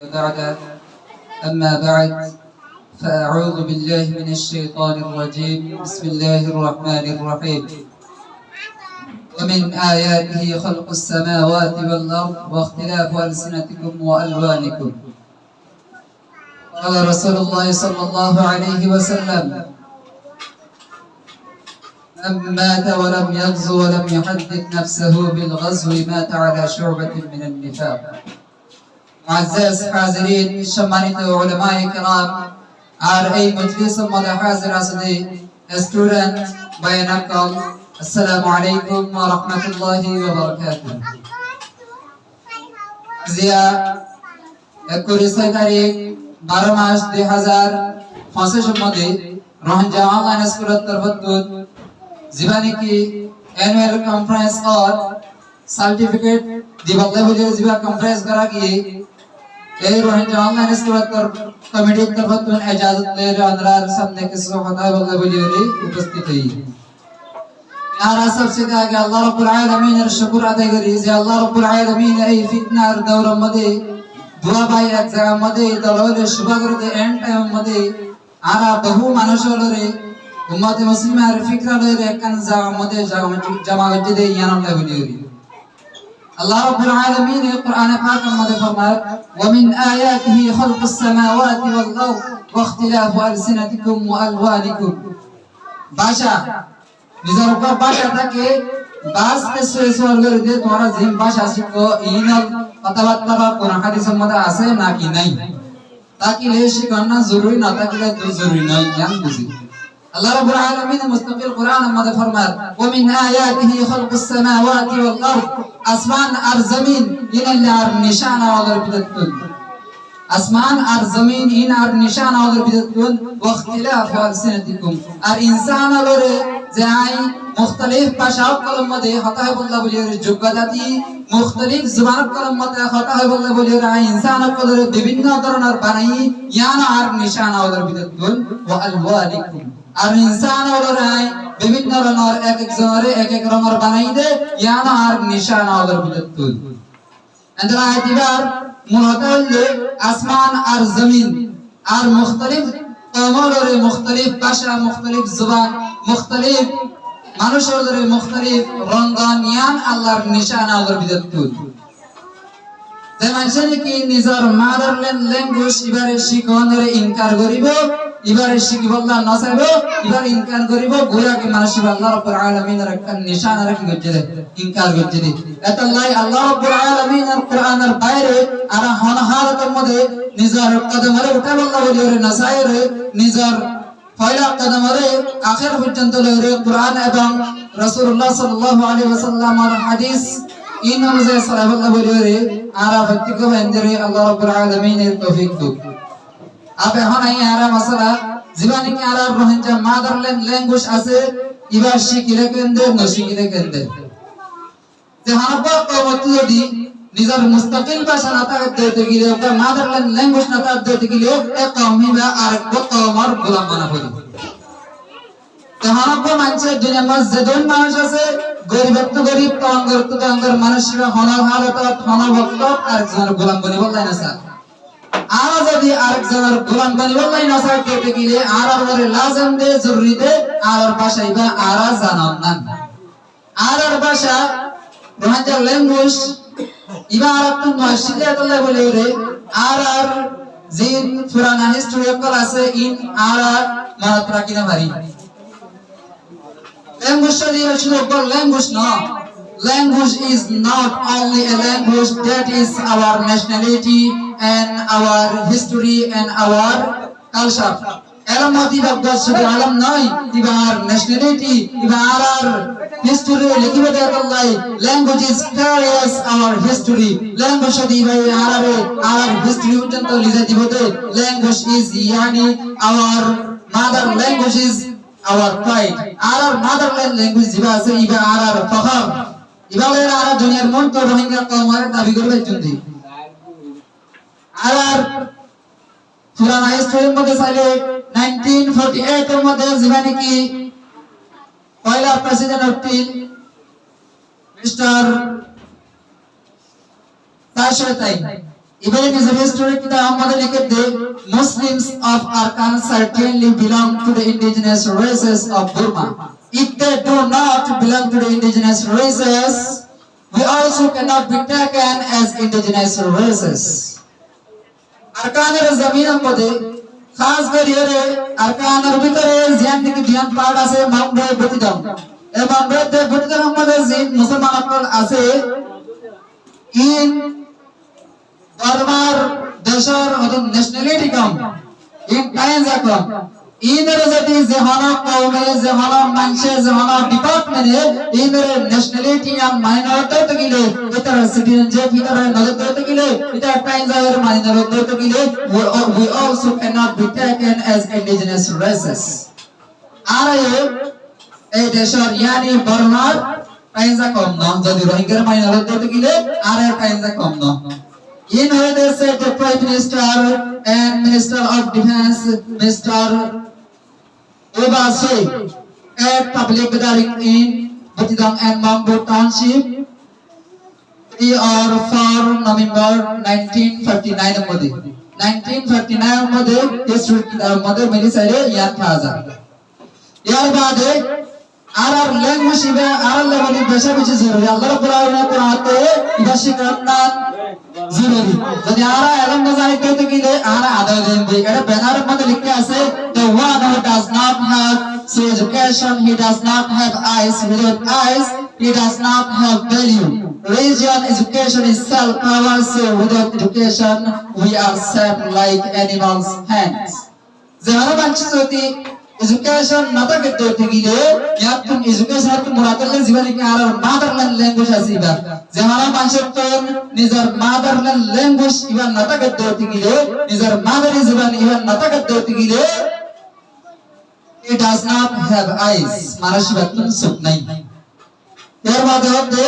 بعد أما بعد فأعوذ بالله من الشيطان الرجيم بسم الله الرحمن الرحيم ومن آياته خلق السماوات والأرض واختلاف ألسنتكم وألوانكم قال رسول الله صلى الله عليه وسلم من مات ولم يغزو ولم يحدث نفسه بالغزو مات على شعبة من النفاق মুআজ্জাজ হাজিরিন সম্মানিত উলামায়ে কেরাম আর এই মজলিসের মধ্যে হাজির আছেন স্টুডেন্ট বায়ানাকাল আসসালামু আলাইকুম ওয়া রাহমাতুল্লাহি ওয়া বারাকাতুহু জিয়া 21 তারিখ 12 মাস 2025 মধ্যে রোহিঙ্গা অনলাइन স্কুলের তরফত জীবানী কি एनुअल कॉन्फ्रेंस और सर्टिफिकेट दिवाले बोले जीवा कॉन्फ्रेंस करा की এই রোহিঙ্গা অনলাइन স্কুল কমিটির তরফত ইজাজত ले अंदर सामने के सोहदा बोले बोले उपस्थित हुई यार सबसे आगे अल्लाह रब्बुल आलमीन এর শুকর আদায় করি যে আল্লাহ রব্বুল আলামিন এই ফিতনার দৌরের মধ্যে দুয়া ভাই এক জায়গার মধ্যে দললে শুভাগ্রতে এন্ড টাইম মধ্যে আরা বহু মানুষ হলরে উম্মত মুসলিমার ফিকরা লরে একখান জায়গার মধ্যে জামা মসজিদে ইয়ানাম লাগলি الله رب العالمين القرآن पाक में फरमाया ومن آياته خلق السماوات والأرض واختلاف ألسنتكم وألوانكم भाषा निजर ऊपर भाषा থাকে বাস কে সোয়াল করে দে তোমারা জিম ভাষা শিখো ইনাল কথাবার্তা বা কোরআন হাদিসের মধ্যে আছে নাকি নাই তাকিলে শিখানো জরুরি না তাকিলে তো জরুরি নাই জ্ঞান বুঝি الله رب العالمين مستقل قرآن ماذا فرمار ومن آياته خلق السماوات والأرض আসমান আর জমিন ইনার নিশানা ওদের বিদতুন আসমান আর জমিন ইনার নিশানা ওদের বিদতুন ওয়াখতিলাফ আলসিনাতিকুম আর ইনসান আলরে যাই মুখতালিফ ভাষা কলম মধ্যে হতা হয় বললা বলি যোগ্যতাতি মুখতালিফ জবান কলম মধ্যে হতা হয় বললা বলি আই ইনসান কলরে বিভিন্ন ধরনের বানাই ইয়ানা আর নিশানা ওদের বিদতুন ওয়া আলওয়ালিকুম আর ইনসান ওলরাই বিভিন্ন রঙের এক এক জনের এক এক রঙের বানাই দে ইয়ানা আর নিশানা ওদের বিদতুন এন্ডা আইতিবার মূলত হলো আসমান আর জমিন আর মুখতালিফ কওমরে মুখতালিফ ভাষা মুখতালিফ জবান মুখতালিফ মানুষের মুখতালিফ রঙান ইয়ান আল্লাহর নিশানা ওদের বিদতুন যে মানুষের কি নিজের মাদার ল্যাঙ্গুয়েজ ইবারে শিখনরে ইনকার করিব ইবারে শিখি বললা নসাইব ইবার ইনকার করিব গোয়াকে মানুষ আল্লাহ রাব্বুল আলামিনের একটা নিশানা রাখি গজে ইনকার গজে এতাল্লাই আল্লাহ রাব্বুল আলামিনের কোরআনের বাইরে আর হালাতের মধ্যে নিজের কদমরে উঠা বললা বলিরে নসাইরে নিজের পয়লা কদমরে আখির পর্যন্ত লরে কোরআন এবং রাসূলুল্লাহ সাল্লাল্লাহু আলাইহি ওয়াসাল্লামের হাদিস इन अनुसार सलावल्लाह बोलिए आरा भक्ति को बंदरे अल्लाह रब्बुल आलमीन এর তৌফিক দাও अब এখন এই আরা মাসালা জীবনে কি আরা রোহিঙ্গা মাদারল্যান্ড ল্যাঙ্গুয়েজ আছে ইবার শিখিলে কেন্দ্রে নশিখিলে কেন্দ্রে যে হানবা কওমতি যদি নিজের মুস্তাকিল ভাষা না থাকতে গিয়ে ওটা মাদারল্যান্ড ল্যাঙ্গুয়েজ না থাকতে গিয়ে এক কওমি বা আরেক কওমার গোলাম বানাবো হানবা মানুষের দুনিয়া মসজিদুন মানুষ আছে গরিব তো গরিব তঙ্গর তো তঙ্গর মানুষরা হনার হালত হনার ভক্ত আর একজনের গোলাম বনি বললাই না স্যার আর যদি আরেকজনের গোলাম বনি বললাই না স্যার কেটে গিয়ে আর আর লাজম দে জরুরি দে আর ভাষাই বা আর জানান না আর ভাষা রোহিঙ্গা ল্যাঙ্গুয়েজ ইবারত নশিলে আল্লাহ বলে রে আর জিন পুরানা হিস্টোরিক্যাল আছে ইন আর মারাত রাখিনা ভারি Language is not only a language, that is our nationality and our history and our culture. Elamati babdas shudi alam nai tibar nationality tibar history likibe Allah languages carries our history language shudi by our history পর্যন্ত লিখে দিবতে language is yani our mother language is our pride our motherland language jiba ase iba our fakhar ibale our দুনিয়ার মন তো রোহিঙ্গা কওমের দাবি করবে চুন্দি our পুরানা হিস্ট্রির মধ্যে সালে 1948 এর মধ্যে জীবনে কি পয়লা প্রেসিডেন্ট হতেন mister তাশাতাই Even in his history kitab আমাদের লিখে Muslims of Arkan certainly belong to the indigenous races of Burma. If they do not belong to the indigenous races, we also cannot be taken as indigenous races. Arkaner জমিনের মধ্যে খাস করে আরকানের ভিতরে জিয়ান্তিক জিয়ান part আছে মামরে বতিদম এই মামরে বতিদম মধ্যে যে মুসলমান আপনার আছে ইন Burmar দেশের অধীন ন্যাশনালিটি কম ইন টাইমস কম ইনের যদি যে হলো কওমে যে হলো মানুষে যে হলো ডিপার্টমেন্টে ইনের ন্যাশনালিটি আর মাইনরিটি তো গিলে এটার সিটিজেনশিপ এটার নজর তো গিলে এটা টাইমস আর মাইনরিটি তো গিলে we also cannot be taken as indigenous races আর এই দেশের ইয়ানি বর্মার টাইমস কম না যদি রোহিঙ্গার মাইনরিটি তো গিলে আর টাইমস কম না In where they said the Prime Minister and Minister of Defense, Mr. Obase, at public gathering in Butidam and Mambo Township, 3 or 4 November 1959 mode. 1959 mode, history mode meri side yad thaza. Yar baade our language ibe our level besha bichi zaruri. Allah Rabbul Alamin Quran te ibashi karna জরুরি যদি আমরা এলম না জানি কইতে গেলে আমরা আদায় দেন বই এটা ব্যানারের মধ্যে লিখে আছে the one who does not have so education he does not have eyes without eyes he does not have value religion education is self power so without education we are set like animals hands যে আমরা বাঞ্ছিত education nata gedde tegile yakun education at muratal jibani ke ar motherland language asiba jehara manshor to nizar motherland language iban nata gedde tegile nizar mother jiban iban nata gedde tegile he does not have eyes manashibatun suk nai er bade hote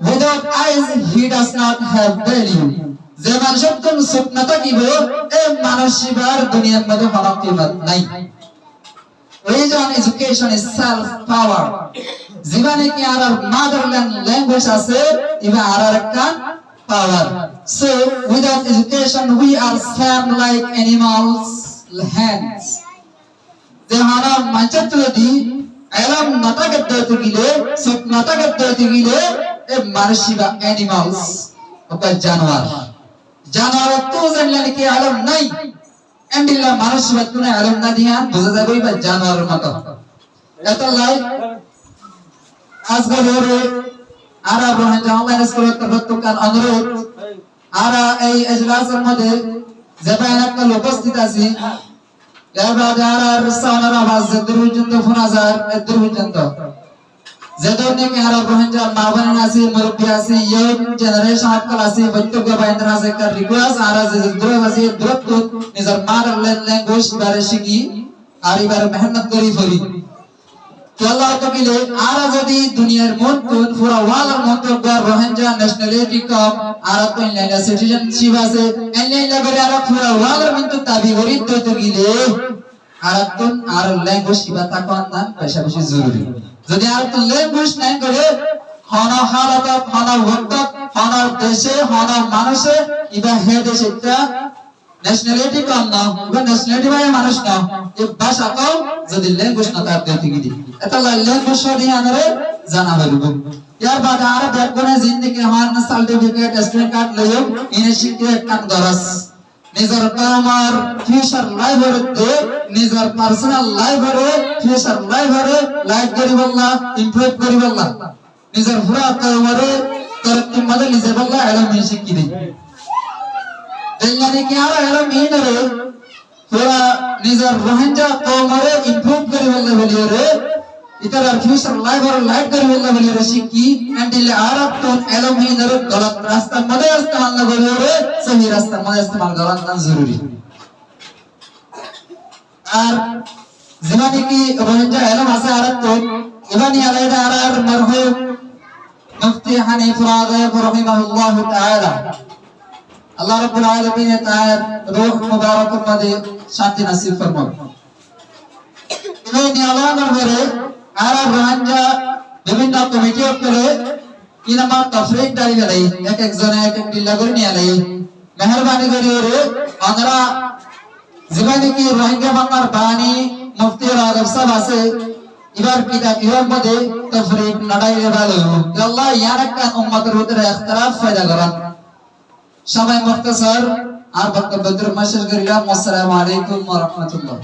without eyes he does not have value je manshor to suk nata kibo e manashibar duniyar madhe hono qimat nai Religion education is self power. Jibane ki arar motherland language ase iba arar ekta power. So without education we are same like animals hands. Jehana manchatra di elam nata gadde gile suk nata gadde gile e marshiba animals oka janwar. Janwar to janlane ki alam nai. এন্ডিলা মানুষ বাতুনে আলম না দিয়া বুঝা যাবে বা জানোয়ারের মতো এত লাই আজকে ওরে আরা রোহিঙ্গা অনলাইন স্কুল তরফকার অনুরোধ আরা এই এজলাসের মধ্যে জবাইনাত উপস্থিত আছি এর বাদে আরার সাওনার আওয়াজ দরুজন্ত ফোনাজার দরুজন্ত যেদনে কি আরা রোহিঙ্গা মাবান আছে মুরব্বি আছে ইয়ং জেনারেশন আজকাল আছে বৈতক বাইন্দ্র আছে কার রিকোয়েস্ট আরা যে দূর আছে দূরত্ব নিজের মাদারল্যান্ড ল্যাঙ্গুয়েজ বারে শিখি আর এবার মেহনত করি ফরি তো আল্লাহ তাআলা আরা যদি দুনিয়ার মধ্যে পুরো ওয়ালার মধ্যে রোহিঙ্গা ন্যাশনালিটি কম আরা তো ইনলাইন সিটিজেনশিপ আছে ইনলাইন লাগরে আরা পুরো ওয়ালার মধ্যে দাবি করি তো গিলে আরা তো আর ল্যাঙ্গুয়েজ শিখা থাকা না বেশি বেশি জরুরি যদি আর তো ল্যাঙ্গুয়েজ নাই করে হনা হারাত হনা ওয়াক্ত হনা দেশে হনা মানুষে ইবা হে দেশটা ন্যাশনালিটি কম না বা ন্যাশনালিটি মানে মানুষ না এই ভাষা কম যদি ল্যাঙ্গুয়েজ না তার দিতে গিয়ে এটা ল্যাঙ্গুয়েজ সরি আনরে জানা হইব ইয়ার বাদ আর দেখবনে জিন্দেগি আমার সার্টিফিকেট স্টুডেন্ট কার্ড লইও ইনে শিখতে কাম দরস নিজের কামার ফিউচার লাইফে নিজের পার্সোনাল লাইফে ফিউচার লাইফে লাইফ করিবল্লা ইমপ্রুভ করিবল্লা নিজের পুরা কামারে তরক্কি মদে নিজে বল্লা এলম শিখি দেই यानी कि आरा एलम इनरे पूरा निजर रोहिंग्या कौमरे इंप्रूव करी वल्ले बलियोरे इतर फ्यूचर लाइफ और लाइफ करी वल्ले बलियोरे शिकी एंडिल आरा तो एलम इनरे गलत रास्ता मदे इस्तेमाल न बलियोरे सही रास्ता मदे इस्तेमाल गलत ना जरूरी और जिमानी की रोहिंग्या एलम आसे आरा तो इबानी अलैदा आरा मरहूम मुफ्ती हनीफ राग़िब रहिमहुल्लाह ताआला আল্লাহ রাব্বুল আলামিন তার রূহ মুবারকের মধ্যে শান্তি নসিব ফরমান এই নিয়ালানোর পরে আর রোহিঙ্গা বিভিন্ন কমিটি করে ইনামা তাফরিক দাঁড়িয়ে গেলে এক এক জনে এক এক ডিল্লা করে নিয়ে আলাই মেহরবানি করে আমরা জীবনে কি রোহিঙ্গা বাংলার বাণী মুফতি রাগব সাহেব আছে এবার কিতাব ইবার মধ্যে তফরিক লড়াই ভালো আল্লাহ ইয়ার একটা উম্মতের ভিতরে ইখতিলাফ পয়দা করেন সবাই মুখতাসার আর বক্তব্য শেষ করিলাম। আসসালামু আলাইকুম ওয়া রাহমাতুল্লাহ।